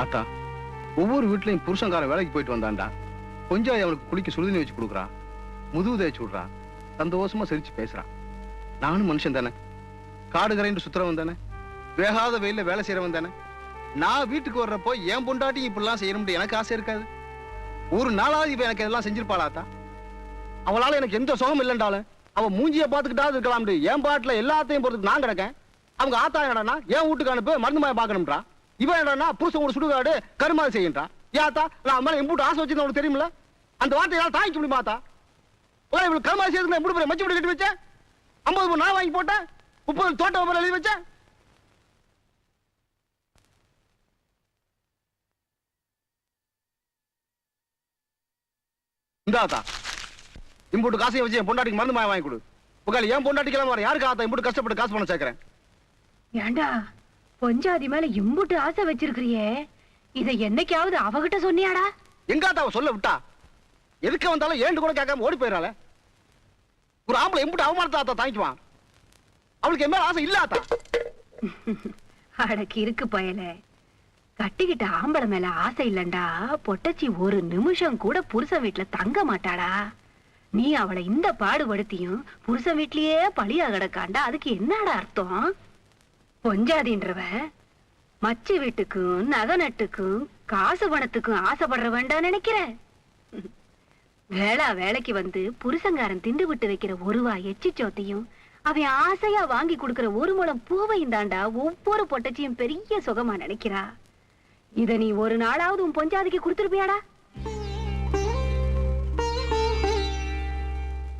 அத்தா, ஒவ்வொரு வீட்லயும் புருஷங்கார வேலைக்கு போயிட்டு வந்தாண்டா கொஞ்சம் அவனுக்கு குளிக்க சுடுதண்ணி வச்சு கொடுக்குறா, முதுகு தேய்ச்சி விடுறா, சந்தோஷமா சிரிச்சு பேசுறான். நானும் மனுஷன் தானே, காடு கரைந்து சுத்துறவன் தானே, வேகாத வெயில வேலை செய்யறவன் தானே. நான் வீட்டுக்கு வர்றப்போ என் பொண்டாட்டி இப்படிலாம் செய்யணும்னு எனக்கு ஆசை இருக்காது. ஒரு நாளாவது இப்ப எனக்கு இதெல்லாம் செஞ்சிருப்பாளாத்தா? அவளால எனக்கு எந்த சுகம் இல்லைன்றாலும் அவன் மூஞ்சிய பாத்துக்கிட்டாவது இருக்கலாம். என் பாட்டுல எல்லாத்தையும் பொறுத்து நான் கிடக்கேன். அவங்க ஆத்தா என்னடா என் வீட்டுக்கு அனுப்பு மருந்து மாய பாக்கணும்ன்றா. இவன் என்னடா புருஷன் ஒரு சுடுகாடு கருமாதி செய்யன்றா. ஏத்தா நான் மேல எம்பூட்டு ஆசை வச்சு உங்களுக்கு தெரியுமில்ல? அந்த வார்த்தையால தாங்கிக்க முடியுமா? ஆத்தா இவளுக்கு கருமாதி செய்யறதுக்கு எப்படி போய் மச்சு படி கட்டி வச்சேன், 50 நான் வாங்கி போட்டேன், 30 தோட்டம் எழுதி வச்சேன். இந்தாத்தா இம்பூட்டு காசையும் வச்சு என் பொண்டாட்டிக்கு மருந்து மாய வாங்கி கொடு. உக்கால என் பொண்டாட்டிக்கெல்லாம் வர யாருக்கு ஆத்தா இம்பூட்டு கஷ்டப்பட்டு காசு பண்ண சேர்க்கிறேன். ஏண்டா பொஞ்சாதி மேல இம்புட்டு ஆசை வச்சிருக்கிறியே, இதை என்னைக்காவது அவகிட்ட சொன்னியாடா? எங்காத்தா அவ சொல்ல விட்டா? எதுக்கு வந்தாலும் ஏண்டு கூட கேட்காம ஓடி போயிடறாளே. ஒரு ஆம்பளை இம்புட்டு அவமானத்தை ஆத்தா தாங்கிக்குவான்? அவளுக்கு என் மேல ஆசை இல்ல ஆத்தா. அடக்கு இருக்கு பயலே, கட்டிக்கிட்ட ஆம்பளை மேல ஆசை இல்லண்டா பொட்டச்சி ஒரு நிமிஷம் கூட புருஷன் வீட்டுல தங்க மாட்டாடா. நீ அவளை இந்த பாடுபடுத்தியும் புருஷன் வீட்லயே பழியா கிடக்காண்டா, அதுக்கு என்னடா அர்த்தம்? பொஞ்சாதின்றவ மச்சி வீட்டுக்கும் நகை நட்டுக்கும் காசு பணத்துக்கும் ஆசைப்படுற வேண்டாம் நினைக்கிற? வேலைக்கு வந்து புருஷங்காரன் திண்டு விட்டு வைக்கிற ஒருவா எச்சி சோத்தையும் அவன் ஆசையா வாங்கி கொடுக்கிற ஒரு முழம் பூவையும் தாண்டா ஒவ்வொரு பொட்டச்சியும் பெரிய சுகமா நினைக்கிறா. இத நீ ஒரு நாளாவது உன் பொஞ்சாதிக்கு கொடுத்துருப்பியாடா?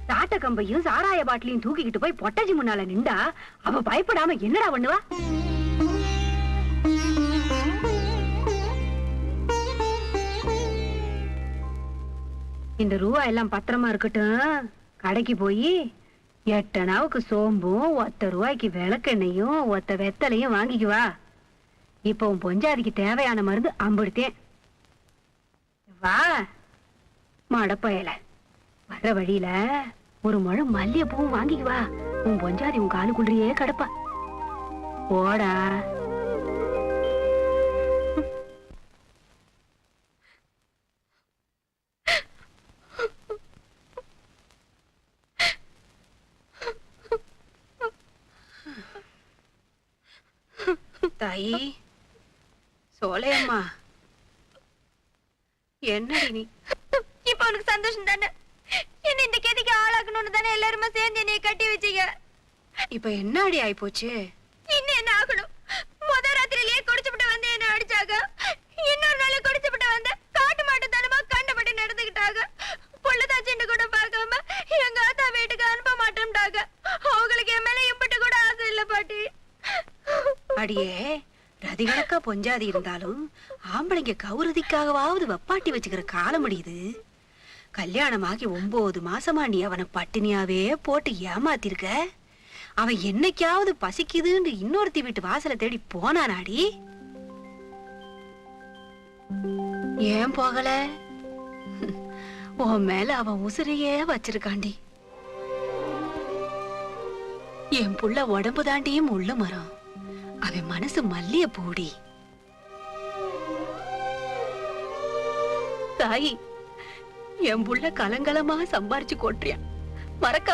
சாட்ட கம்பையும் சாராய பாட்டிலையும் தூக்கிக்கிட்டு போய் பொட்டச்சி முன்னால நின்றா அவ பயப்படாம என்னடா பண்ணுவா? இந்த ரூபா எல்லாம் பத்திரமா இருக்கட்டும். கடைக்கு போய் 8 அணாவுக்கு சோம்பும் 1 ரூபாய்க்கு விளக்கெண்ணையும் 1 வெத்தலையும் வாங்கிக்குவா. இப்ப உன் பொஞ்சாதிக்கு தேவையான மருந்து அம்படுத்தேன். வா மடப்பயல, வர்ற வழியில ஒரு முழம் மல்லிய பூவும் வாங்கிக்குவா. உன் பொஞ்சாதி உன் காலுக்குள்ளேயே கிடப்பா. போடா. தாயி சோலையம்மா, என்னடி நீ? இப்ப உனக்கு சந்தோஷம் தானே? என்ன இந்த கேதிக்கு ஆளாக்கணும்னு தானே எல்லாருமே சேர்ந்து என்னைய கட்டி வச்சீங்க. இப்ப என்னடி ஆயி போச்சு? இன்னும் என்ன ஆகணும்? முத ராத்திரிலேயே குடிச்சுட்டு வந்து என்ன அடிச்சாங்க. இன்னொரு நாளே குடிச்சுட்டு வந்து காட்டு மாட்டு தனமா கண்டபடி நடந்துகிட்டாங்க. புள்ளதாச்சின்னு கூட பார்க்காம எங்க ஆத்தா வீட்டுக்கு அனுப்ப மாட்டேன்ட்டாங்க. அவங்களுக்கு என் மேல இம்பட்டு கூட ஆசை இல்ல பாட்டி. அடியே, ரதிகணக்கா பொஞ்சாதி இருந்தாலும் ஆம்பளைங்க கௌரதிக்காகவாவது வப்பாட்டி வச்சுக்கிற காலம் முடியுது. கல்யாணமாகி 9 மாசமா நீ அவனை பட்டினியாவே போட்டு ஏமாத்திருக்க. அவன் என்னைக்காவது பசிக்குதுன்னு இன்னொருத்தி வீட்டு வாசலை தேடி போனானாடி? ஏன் போகல? உன் மேல அவன் உசிரையே வச்சிருக்காண்டி. என் புள்ள உடம்பு தாண்டியும் முள்ளு மரம், அவன் மனசு மல்லிய பூடி. தாயி, என் புள்ள கலங்கலமா சம்பாரிச்சு கொட்டுறியான்.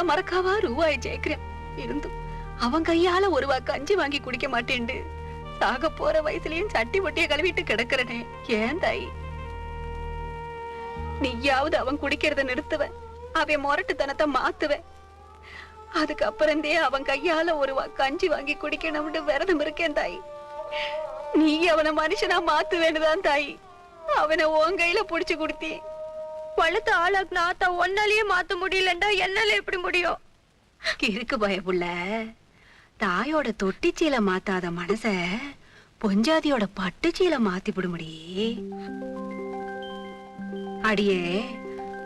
மறக்காவா ரூபாய் ஜெயிக்கிறேன். இருந்தும் அவன் கையால 1 ரூபா கஞ்சி வாங்கி குடிக்க மாட்டேன்டு சாக போற வயசுலயும் சட்டி பொட்டிய கழுவிட்டு கிடக்குறனே. ஏன் தாயி? நீயாவது அவன் குடிக்கிறத நிறுத்துவ, அவன் முரட்டுத்தனத்தை மாத்துவ. அதுக்கப்புறந்தே அவன் கையால 1 ரூபா கஞ்சி வாங்கி குடிக்கணும்னு விரதம் இருக்கேன் தாயி. நீ அவனை மனுஷனா மாத்துவேன்னுதான் தாயி அவனை உன் கையில புடிச்சு கொடுத்தி. பழுத்த ஆளாக்குன ஆத்தா ஒன்னாலேயே மாத்த முடியலண்டா என்னால எப்படி முடியும்? இருக்கு பயப்புள்ள, தாயோட தொட்டிச்சீல மாத்தாத மனச பொஞ்சாதியோட பட்டுச்சீல மாத்தி விடுமுடி. அடியே,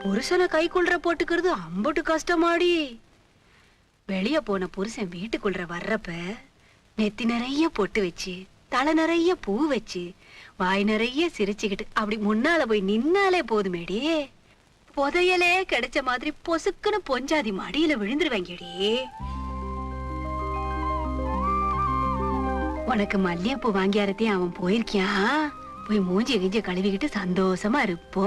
புருஷனை கைக்குள்ள போட்டுக்கிறது அம்புட்டு கஷ்டமாடி. வெளிய போன புருஷன் வீட்டுக்குள்ள வர்றப்ப நெத்தி நிறைய பொட்டு வச்சு, தலை நிறைய பூ வச்சு, வாய் நிறைய சிரிச்சுக்கிட்டு அப்படி முன்னால போய் நின்னாலே போதுமேடி. புதையலே கிடைச்ச மாதிரி பொசுக்குன்னு பொஞ்சாதி மடியில விழுந்துருவாங்கடி. உனக்கு மல்லிகைப்பூ வாங்கியாரத்தையும் அவன் போயிருக்கியான். போய் மூஞ்சி கிஞ்சி கழுவிக்கிட்டு சந்தோஷமா இருப்போ.